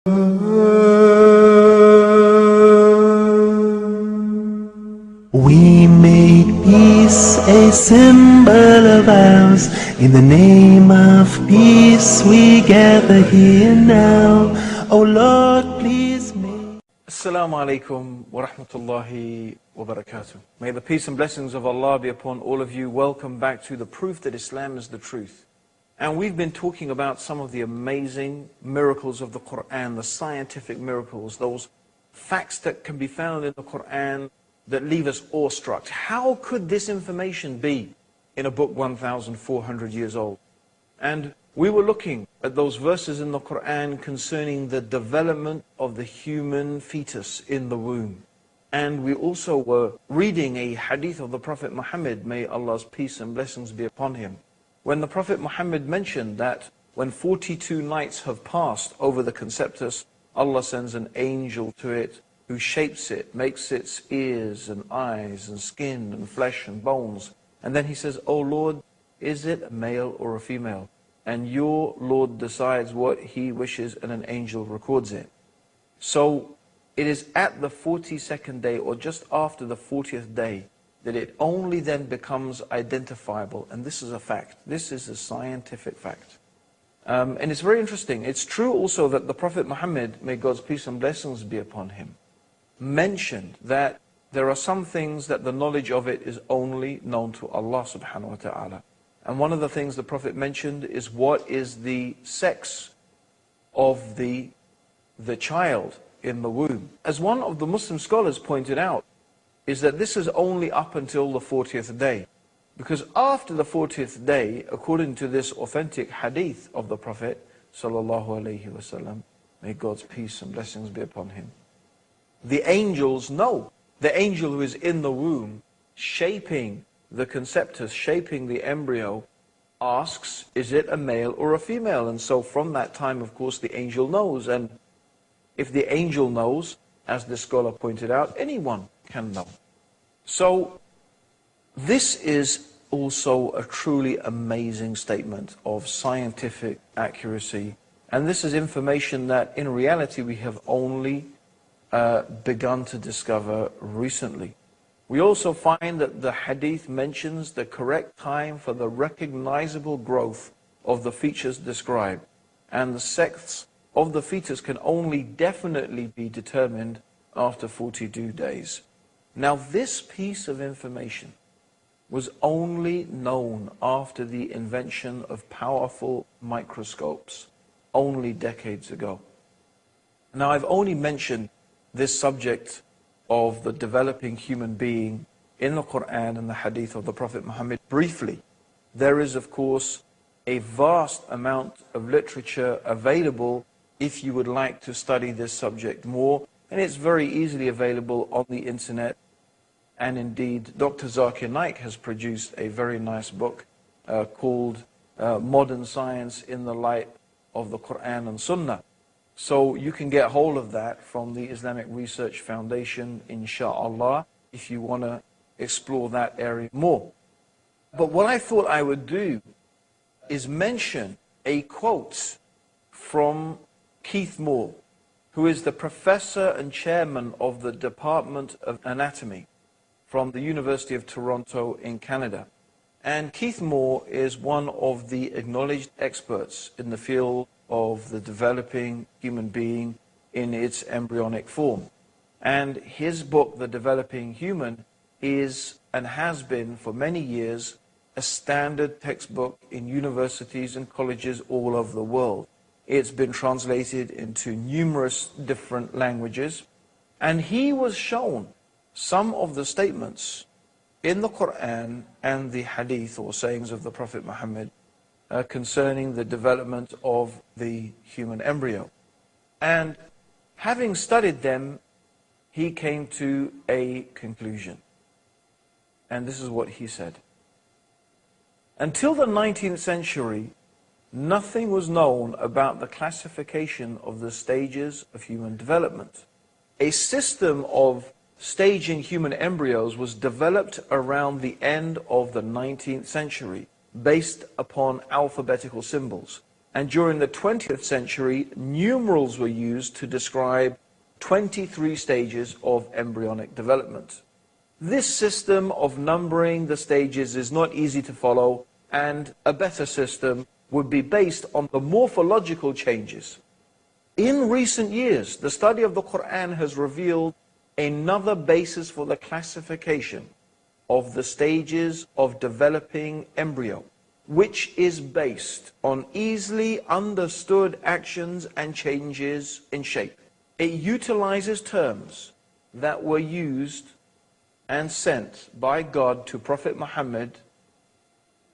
We make peace a symbol of ours. In the name of peace we gather here now. Oh Lord, please make. Assalamu alaikum wa rahmatullahi wa barakatuh. May the peace and blessings of Allah be upon all of you. Welcome back to the proof that Islam is the truth. And we've been talking about some of the amazing miracles of the Quran, the scientific miracles, those facts that can be found in the Quran that leave us awestruck. How could this information be in a book 1,400 years old? And we were looking at those verses in the Quran concerning the development of the human fetus in the womb. And we also were reading a hadith of the Prophet Muhammad, may Allah's peace and blessings be upon him, when the Prophet Muhammad mentioned that when 42 nights have passed over the conceptus, Allah sends an angel to it who shapes it, makes its ears and eyes and skin and flesh and bones. And then he says, "Oh Lord, is it a male or a female?" And your Lord decides what he wishes and an angel records it. So it is at the 42nd day or just after the 40th day that it only then becomes identifiable. And this is a fact. This is a scientific fact. And it's very interesting. It's true also that the Prophet Muhammad, may God's peace and blessings be upon him, mentioned that there are some things that the knowledge of it is only known to Allah subhanahu wa ta'ala. And one of the things the Prophet mentioned is what is the sex of the child in the womb. As one of the Muslim scholars pointed out, is that this is only up until the 40th day. Because after the 40th day, according to this authentic hadith of the Prophet sallallahu alaihi wasallam, may God's peace and blessings be upon him, the angels know. The angel who is in the womb, shaping the conceptus, shaping the embryo, asks, is it a male or a female? And so from that time, of course, the angel knows. And if the angel knows, as the scholar pointed out, anyone can know. So this is also a truly amazing statement of scientific accuracy. And this is information that in reality we have only begun to discover recently. We also find that the hadith mentions the correct time for the recognizable growth of the features described. And the sex of the fetus can only definitely be determined after 42 days. Now this piece of information was only known after the invention of powerful microscopes, only decades ago. Now I've only mentioned this subject of the developing human being in the Quran and the hadith of the Prophet Muhammad briefly. There is, of course, a vast amount of literature available if you would like to study this subject more. And it's very easily available on the internet. And indeed, Dr. Zakir Naik has produced a very nice book called Modern Science in the Light of the Quran and Sunnah. So you can get hold of that from the Islamic Research Foundation, inshallah, if you want to explore that area more. But what I thought I would do is mention a quote from Keith Moore, who is the professor and chairman of the Department of Anatomy from the University of Toronto in Canada. And Keith Moore is one of the acknowledged experts in the field of the developing human being in its embryonic form. And his book, The Developing Human, is and has been for many years a standard textbook in universities and colleges all over the world. It's been translated into numerous different languages, and he was shown some of the statements in the Quran and the hadith or sayings of the Prophet Muhammad concerning the development of the human embryo. And having studied them, he came to a conclusion. And this is what he said. Until the 19th century, nothing was known about the classification of the stages of human development. A system of staging human embryos was developed around the end of the 19th century, based upon alphabetical symbols. And during the 20th century, numerals were used to describe 23 stages of embryonic development. This system of numbering the stages is not easy to follow, and a better system would be based on the morphological changes. In recent years, the study of the Quran has revealed another basis for the classification of the stages of developing embryo, which is based on easily understood actions and changes in shape. It utilizes terms that were used and sent by God to Prophet Muhammad,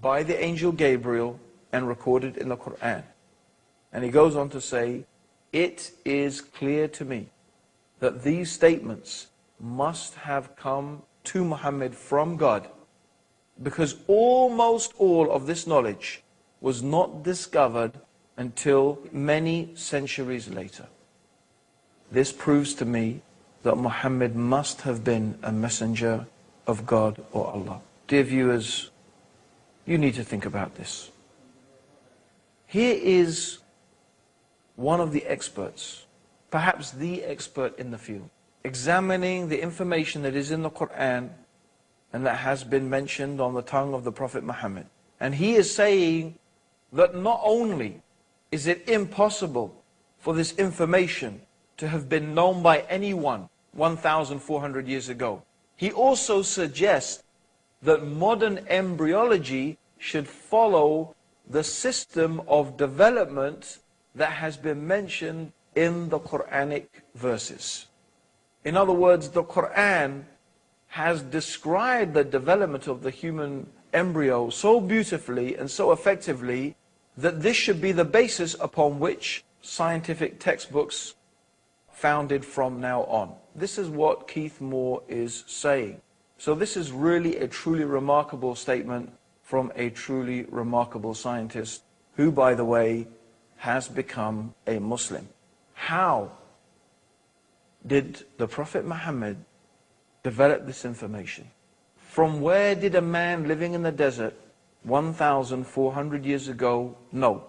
by the angel Gabriel, and recorded in the Quran. And he goes on to say, it is clear to me that these statements must have come to Muhammad from God, because almost all of this knowledge was not discovered until many centuries later. This proves to me that Muhammad must have been a messenger of God or Allah. Dear viewers, you need to think about this. Here is one of the experts, perhaps the expert in the field, examining the information that is in the Quran and that has been mentioned on the tongue of the Prophet Muhammad. And he is saying that not only is it impossible for this information to have been known by anyone 1,400 years ago, he also suggests that modern embryology should follow the system of development that has been mentioned in the Quranic verses. In other words, the Quran has described the development of the human embryo so beautifully and so effectively that this should be the basis upon which scientific textbooks founded from now on. This is what Keith Moore is saying. So this is really a truly remarkable statement from a truly remarkable scientist who, by the way, has become a Muslim. How did the Prophet Muhammad develop this information? From where did a man living in the desert 1,400 years ago know?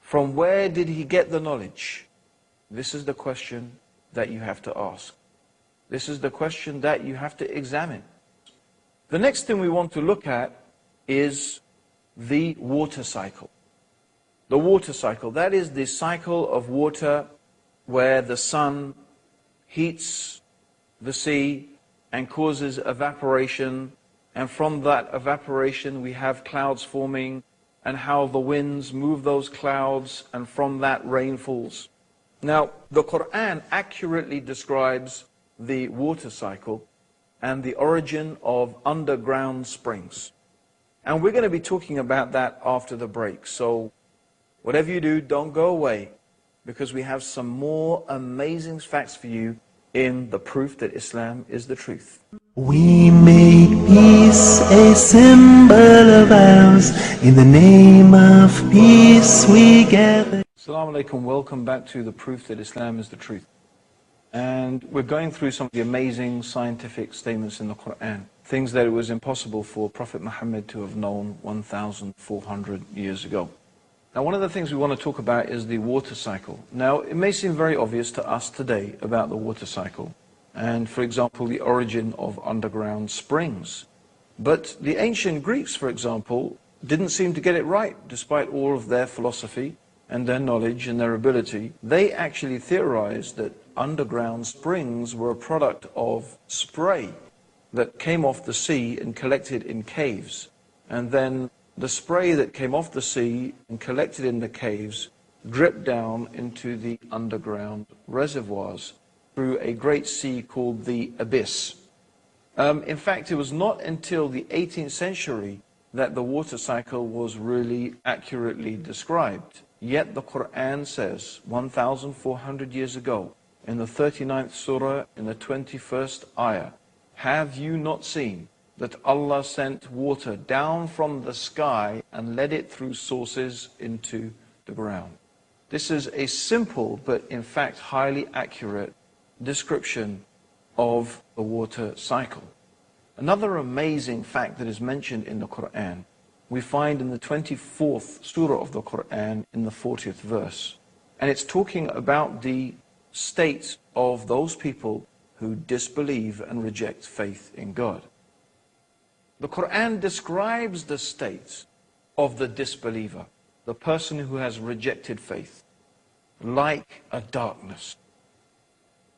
From where did he get the knowledge? This is the question that you have to ask. This is the question that you have to examine. The next thing we want to look at is the water cycle. The water cycle, that is the cycle of water where the sun heats the sea and causes evaporation, and from that evaporation we have clouds forming, and how the winds move those clouds, and from that rain falls. Now, the Quran accurately describes the water cycle and the origin of underground springs. And we're going to be talking about that after the break. So whatever you do, don't go away, because we have some more amazing facts for you in the proof that Islam is the truth. We make peace a symbol of ours. In the name of peace we gather. Assalamu alaikum, welcome back to the proof that Islam is the truth. And we're going through some of the amazing scientific statements in the Quran. Things that it was impossible for Prophet Muhammad to have known 1,400 years ago. Now, one of the things we want to talk about is the water cycle. Now, it may seem very obvious to us today about the water cycle. And, for example, the origin of underground springs. But the ancient Greeks, for example, didn't seem to get it right, despite all of their philosophy and their knowledge and their ability. They actually theorized that underground springs were a product of spray that came off the sea and collected in caves. And then the spray that came off the sea and collected in the caves dripped down into the underground reservoirs through a great sea called the Abyss. In fact, it was not until the 18th century that the water cycle was really accurately described. Yet the Quran says 1,400 years ago, in the 39th surah, in the 21st ayah, have you not seen that Allah sent water down from the sky and led it through sources into the ground? This is a simple but in fact highly accurate description of the water cycle. Another amazing fact that is mentioned in the Quran, we find in the 24th surah of the Quran in the 40th verse. And it's talking about the state of those people who disbelieve and reject faith in God. The Quran describes the state of the disbeliever, the person who has rejected faith, like a darkness.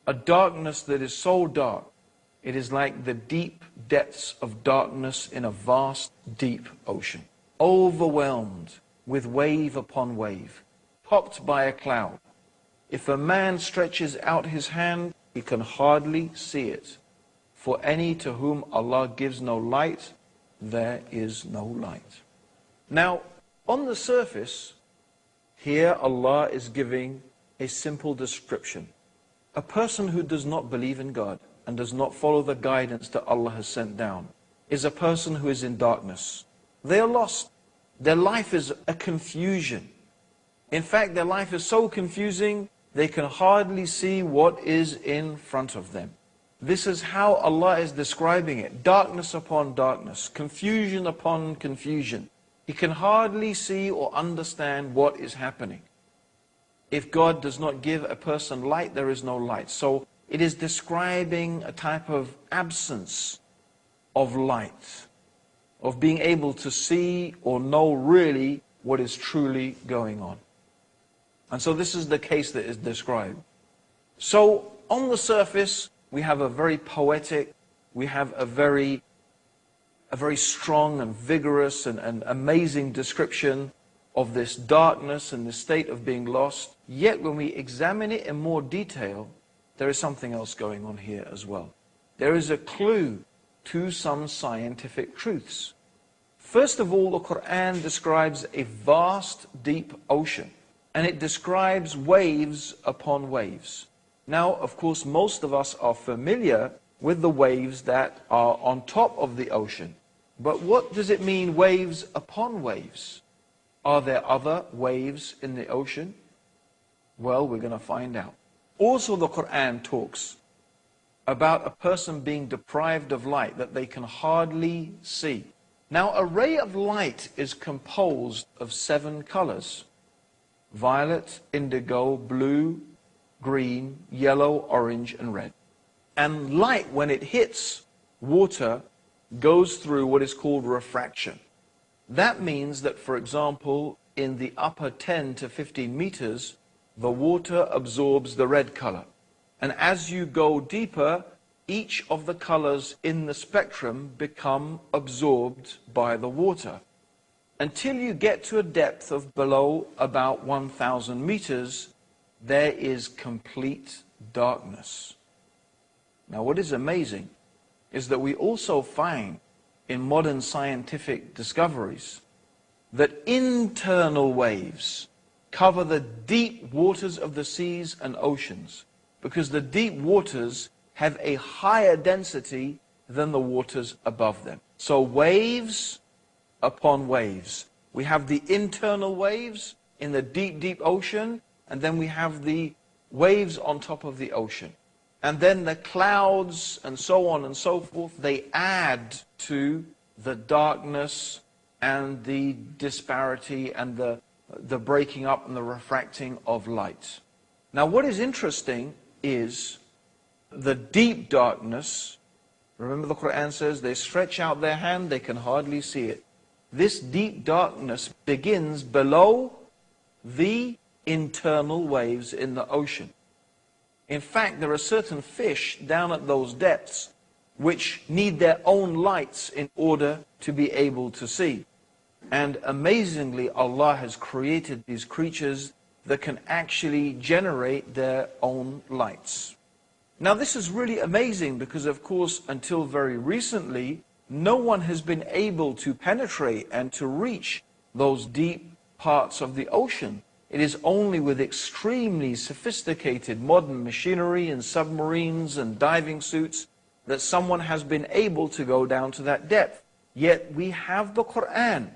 A darkness that is so dark, it is like the deep depths of darkness in a vast, deep ocean, overwhelmed with wave upon wave, topped by a cloud. If a man stretches out his hand, he can hardly see it. For any to whom Allah gives no light, there is no light. Now, on the surface, here Allah is giving a simple description. A person who does not believe in God and does not follow the guidance that Allah has sent down is a person who is in darkness. They are lost. Their life is a confusion. In fact, their life is so confusing, they can hardly see what is in front of them. This is how Allah is describing it. Darkness upon darkness, confusion upon confusion. He can hardly see or understand what is happening. If God does not give a person light, there is no light. So it is describing a type of absence of light, of being able to see or know really what is truly going on. And so this is the case that is described. So on the surface, we have a very poetic, we have a very strong and vigorous and amazing description of this darkness and the state of being lost. Yet when we examine it in more detail, there is something else going on here as well. There is a clue to some scientific truths. First of all, the Quran describes a vast, deep ocean, and it describes waves upon waves. Now, of course, most of us are familiar with the waves that are on top of the ocean. But what does it mean, waves upon waves? Are there other waves in the ocean? Well, we're going to find out. Also, the Quran talks about a person being deprived of light, that they can hardly see. Now, a ray of light is composed of 7 colors: violet, indigo, blue, green, yellow, orange, and red. And light, when it hits water, goes through what is called refraction. That means that, for example, in the upper 10 to 15 meters, the water absorbs the red color. And as you go deeper, each of the colors in the spectrum become absorbed by the water, until you get to a depth of below about 1,000 meters, there is complete darkness. Now, what is amazing is that we also find in modern scientific discoveries that internal waves cover the deep waters of the seas and oceans, because the deep waters have a higher density than the waters above them. So waves upon waves. We have the internal waves in the deep, deep ocean, and then we have the waves on top of the ocean. And then the clouds and so on and so forth, they add to the darkness and the disparity and the breaking up and the refracting of light. Now, what is interesting is the deep darkness. Remember, the Quran says they stretch out their hand, they can hardly see it. This deep darkness begins below the internal waves in the ocean. In fact, there are certain fish down at those depths which need their own lights in order to be able to see. And amazingly, Allah has created these creatures that can actually generate their own lights. Now, this is really amazing because, of course, until very recently, no one has been able to penetrate and to reach those deep parts of the ocean. It is only with extremely sophisticated modern machinery and submarines and diving suits that someone has been able to go down to that depth. Yet we have the Quran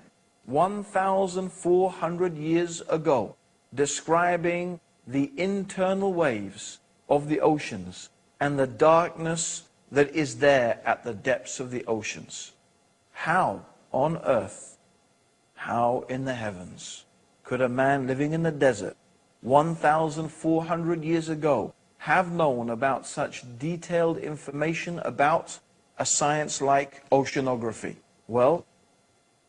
1,400 years ago describing the internal waves of the oceans and the darkness that is there at the depths of the oceans. How on earth How in the heavens could a man living in the desert 1,400 years ago have known about such detailed information about a science like oceanography? Well,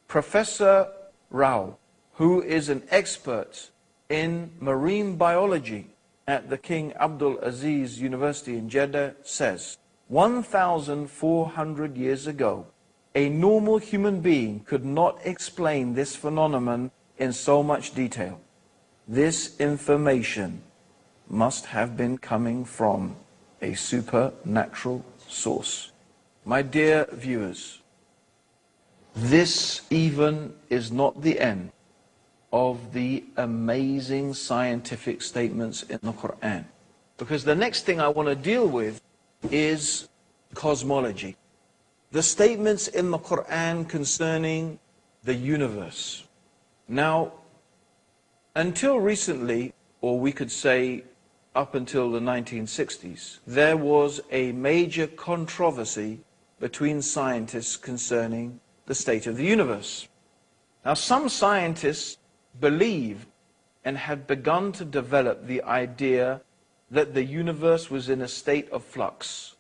Professor Rao, who is an expert in marine biology at the King Abdul Aziz University in Jeddah, says 1,400 years ago, a normal human being could not explain this phenomenon in so much detail. This information must have been coming from a supernatural source. My dear viewers, this even is not the end of the amazing scientific statements in the Quran. Because the next thing I want to deal with is cosmology. The statements in the Quran concerning the universe. Now, until recently, or we could say up until the 1960s, there was a major controversy between scientists concerning the state of the universe. Now, some scientists believed and had begun to develop the idea that the universe was in a state of flux,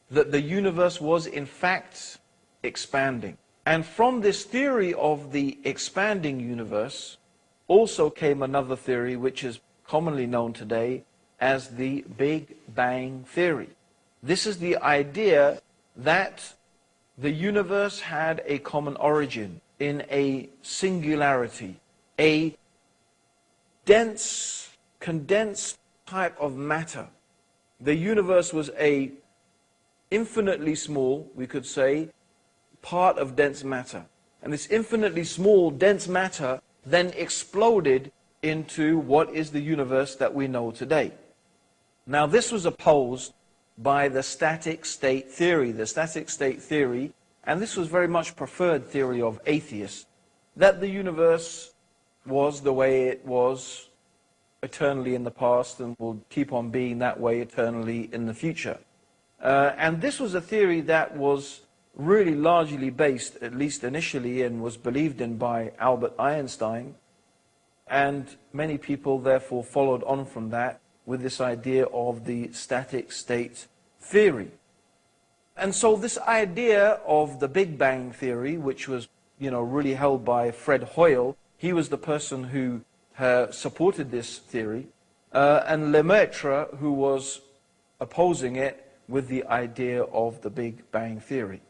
that the universe was in fact expanding. And from this theory of the expanding universe also came another theory which is commonly known today as the Big Bang Theory. This is the idea that the universe had a common origin in a singularity, a dense, condensed type of matter. The universe was a infinitely small, we could say, part of dense matter. And this infinitely small, dense matter then exploded into what is the universe that we know today. Now, this was opposed by the static state theory. The static state theory, and this was very much preferred theory of atheists, that the universe was the way it was eternally in the past and will keep on being that way eternally in the future. And this was a theory that was really largely based, at least initially, and was believed in by Albert Einstein. And many people therefore followed on from that with this idea of the static state theory. And so this idea of the Big Bang Theory, which was, really held by Fred Hoyle, he was the person who supported this theory, and Lemaitre, who was opposing it with the idea of the Big Bang Theory.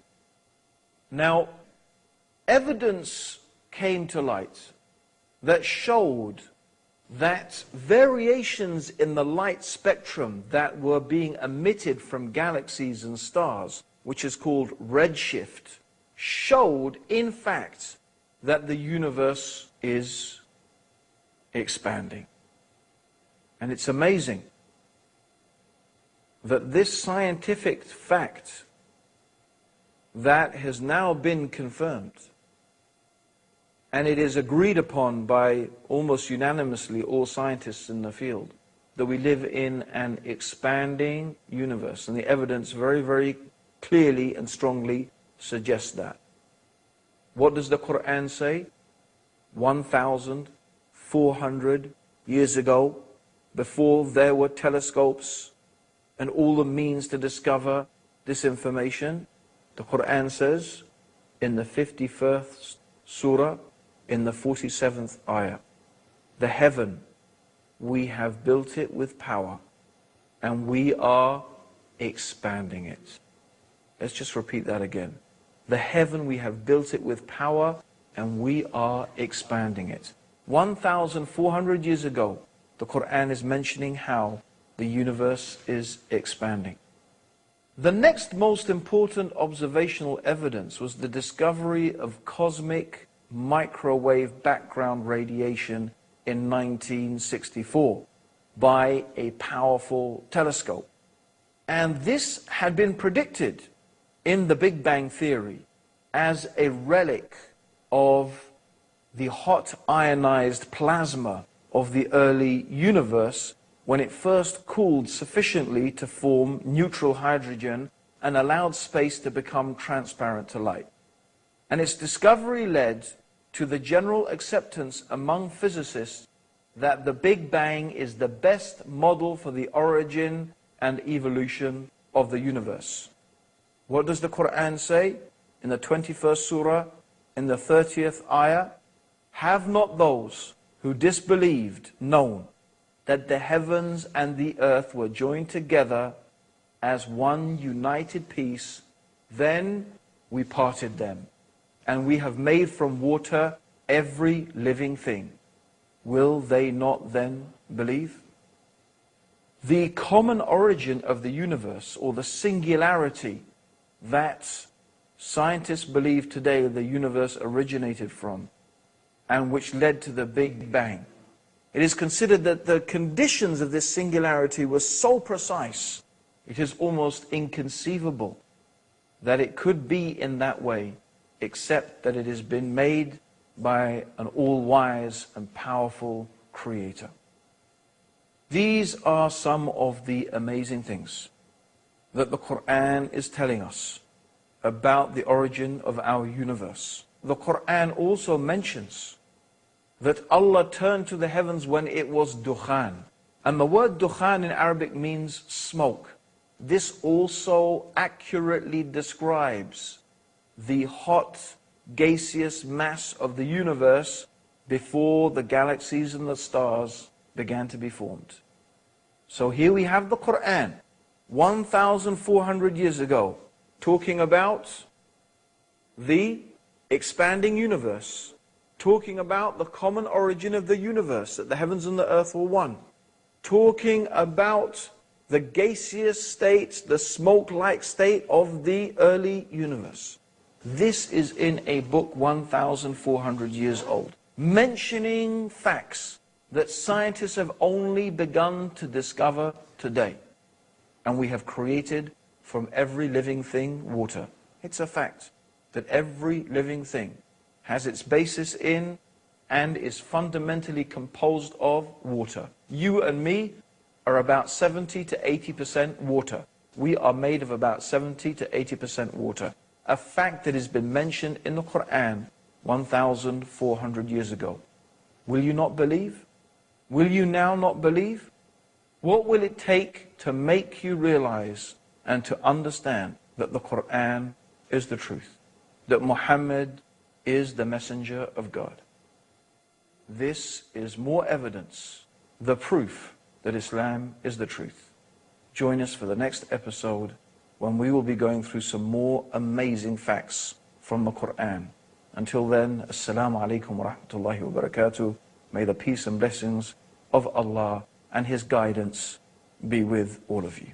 Now, evidence came to light that showed that variations in the light spectrum that were being emitted from galaxies and stars, which is called redshift, showed, in fact, that the universe is expanding. And it's amazing that this scientific fact that has now been confirmed, and it is agreed upon by almost unanimously all scientists in the field, that we live in an expanding universe. And the evidence very, very clearly and strongly suggests that. What does the Quran say? 1,400 years ago, before there were telescopes and all the means to discover this information, the Quran says in the 51st surah, in the 47th ayah, the heaven, we have built it with power, and we are expanding it. Let's just repeat that again. The heaven, we have built it with power, and we are expanding it. 1,400 years ago, the Quran is mentioning how the universe is expanding. The next most important observational evidence was the discovery of cosmic microwave background radiation in 1964 by a powerful telescope. And this had been predicted in the Big Bang Theory as a relic of the hot ionized plasma of the early universe when it first cooled sufficiently to form neutral hydrogen and allowed space to become transparent to light. And its discovery led to the general acceptance among physicists that the Big Bang is the best model for the origin and evolution of the universe. What does the Quran say in the 21st surah, in the 30th ayah? Have not those who disbelieved known that the heavens and the earth were joined together as one united piece? Then we parted them, and we have made from water every living thing. Will they not then believe? The common origin of the universe, or the singularity that scientists believe today the universe originated from, and which led to the Big Bang. It is considered that the conditions of this singularity were so precise, it is almost inconceivable that it could be in that way, except that it has been made by an all-wise and powerful Creator. These are some of the amazing things that the Quran is telling us about the origin of our universe. The Quran also mentions that Allah turned to the heavens when it was dukhan. And the word dukhan in Arabic means smoke. This also accurately describes the hot, gaseous mass of the universe before the galaxies and the stars began to be formed. So here we have the Quran, 1,400 years ago, talking about the expanding universe, talking about the common origin of the universe, that the heavens and the earth were one, talking about the gaseous state, the smoke-like state of the early universe. This is in a book 1,400 years old, mentioning facts that scientists have only begun to discover today. And we have created from every living thing water. It's a fact that every living thing has its basis in and is fundamentally composed of water. You and me are about 70 to 80% water. We are made of about 70 to 80% water. A fact that has been mentioned in the Quran 1,400 years ago. Will you not believe? Will you now not believe? What will it take to make you realize and to understand that the Quran is the truth? That Muhammad is the messenger of God? This is more evidence, the proof that Islam is the truth. Join us for the next episode when we will be going through some more amazing facts from the Quran. Until then, Assalamu alaikum wa rahmatullahi wa barakatuh. May the peace and blessings of Allah and His guidance be with all of you.